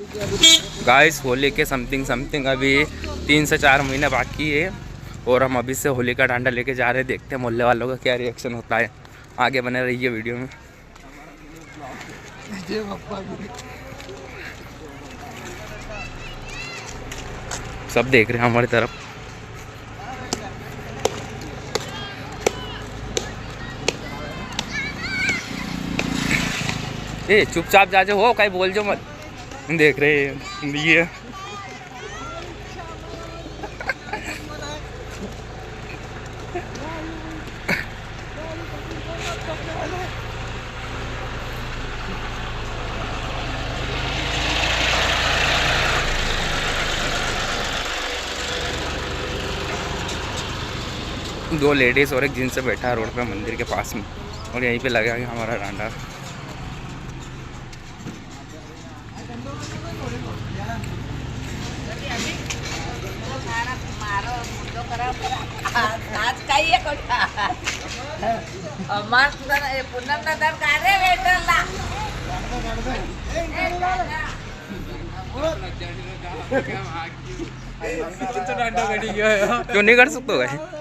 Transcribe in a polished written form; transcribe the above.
Guys Holi के something अभी 3 से 4 महीने बाकी है और हम अभी से होली का डांडा लेके जा रहे हैं। देखते हैं मोहल्ले वालों का क्या रिएक्शन होता है। आगे बने रहिए वीडियो में। सब देख रहे हैं हमारी तरफ। ए चुपचाप जा जाओ, हो कहीं बोल जो मत। देख रहे हैं ये 2 लेडीज़ और एक जिन से बैठा है रोड पे मंदिर के पास में और यहीं पे लगा हमारा डांडा। क्यों नहीं कर सकते?